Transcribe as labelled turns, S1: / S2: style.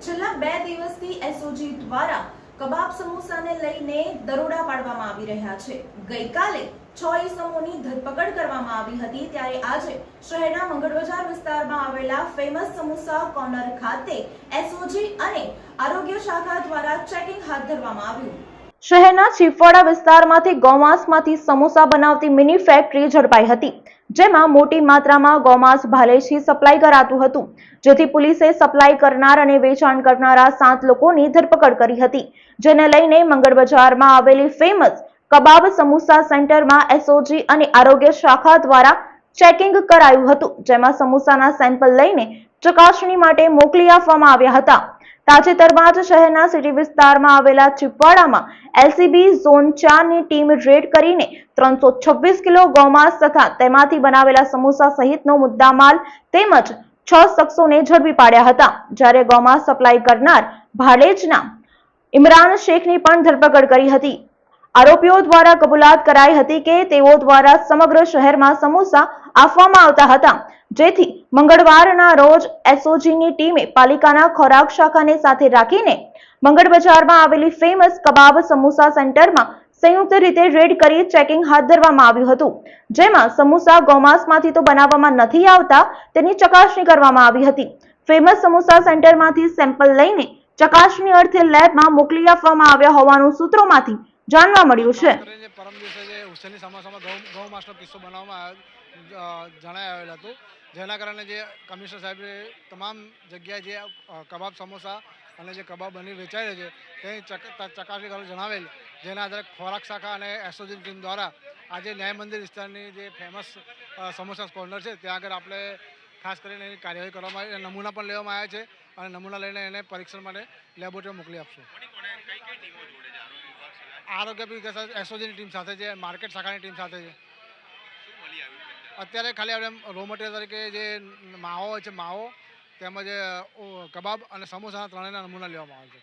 S1: છેલ્લા 2 દિવસથી એસઓજી દ્વારા કબાબ સમોસાને લઈને દરોડા પાડવામાં આવી રહ્યા છે। ગઈકાલે 6 ઈસમોની ધરપકડ કરવામાં આવી હતી, ત્યારે આજે શહેરના મંગળબજાર વિસ્તારમાં આવેલા ફેમસ સમોસા કોર્નર ખાતે એસઓજી અને આરોગ્ય શાખા દ્વારા ચેકિંગ હાથ ધરવામાં આવ્યું। શહેરના ચીફવાડા વિસ્તારમાંથી ગૌમાંસમાંથી સમોસા બનાવતી મિની ફેક્ટરી ઝડપાઈ હતી, જેમાં મોટી માત્રામાં ગૌમાંસ ભાલેથી સપ્લાય કરાતું હતું, જેથી પોલીસે સપ્લાય કરનાર અને વેચાણ કરનારા 7 લોકોની ધરપકડ કરી હતી, જેને લઈને મંગળબજારમાં આવેલી ફેમસ કબાબ સમોસા સેન્ટરમાં એસઓજી અને આરોગ્ય શાખા દ્વારા ચેકિંગ કરાયું હતું, જેમાં સમોસાના સેમ્પલ લઈને ચકાસણી માટે મોકલી આપવામાં આવ્યા હતા। તાજેતરમાં જ શહેરના સિટી વિસ્તારમાં આવેલા ચીપવાડામાં એલસીબી ઝોન 4 ની ટીમ રેડ કરીને 326 કિલો ગૌમાંસ તથા તેમાંથી બનાવેલા સમોસા સહિતનો મુદ્દામાલ તેમજ 6 શખ્સોને ઝડપી પાડ્યા હતા, જ્યારે ગૌમાંસ સપ્લાય કરનાર ભાડેજના ઇમરાન શેખની પણ ધરપકડ કરી હતી। આરોપીઓ દ્વારા કબૂલાત કરાઈ હતી કે તેઓ દ્વારા સમગ્ર શહેરમાં સમોસા આપવામાં આવતા હતા, જેથી મંગળવારના રોજ એસઓજીની ટીમે પાલિકાના ખોરાક શાખાને સાથે રાખીને મંગળબજારમાં આવેલી ફેમસ કબાબ સમોસા સેન્ટરમાં સંયુક્ત રીતે રેડ કરી ચેકિંગ હાથ ધરવામાં આવ્યું હતું, જેમાં સમોસા ગૌમાંસમાંથી તો બનાવવામાં નથી આવતા તેની ચકાસણી કરવામાં આવી હતી। ફેમસ સમોસા સેન્ટરમાંથી સેમ્પલ લઈને ચકાસણી અર્થે લેબમાં મોકલી આપવામાં આવ્યા હોવાનું સૂત્રોમાંથી જાણવા મળ્યું છે।
S2: પરમ દિવસે જે હુસેની સમોસામાં ગૌમાંસનો કિસ્સો બનાવવામાં જણાવેલ હતું, જેના કારણે જે કમિશનર સાહેબે તમામ જગ્યાએ જે કબાબ સમોસા અને જે કબાબ બની વેચાય છે તેની ચકાસણી કરવા જણાવેલ, જેના આધારે ખોરાક શાખા અને એસઓજીની ટીમ દ્વારા આજે ન્યાય મંદિર વિસ્તારની જે ફેમસ સમોસા કોર્નર છે ત્યાં આગળ આપણે ખાસ કરીને એની કાર્યવાહી કરવામાં આવી, નમૂના પણ લેવામાં આવ્યા છે અને નમૂના લઈને એને પરીક્ષણ માટે લેબોરેટરીમાં મોકલી આપશું। આરોગ્ય વિભાગ એસઓજીની ટીમ સાથે છે, માર્કેટ શાખાની ટીમ સાથે છે। અત્યારે ખાલી આપણે રો મટીરિયલ તરીકે જે માવો હોય છે, માવો તેમજ કબાબ અને સમોસાના ત્રણેયના નમૂના લેવામાં આવે છે।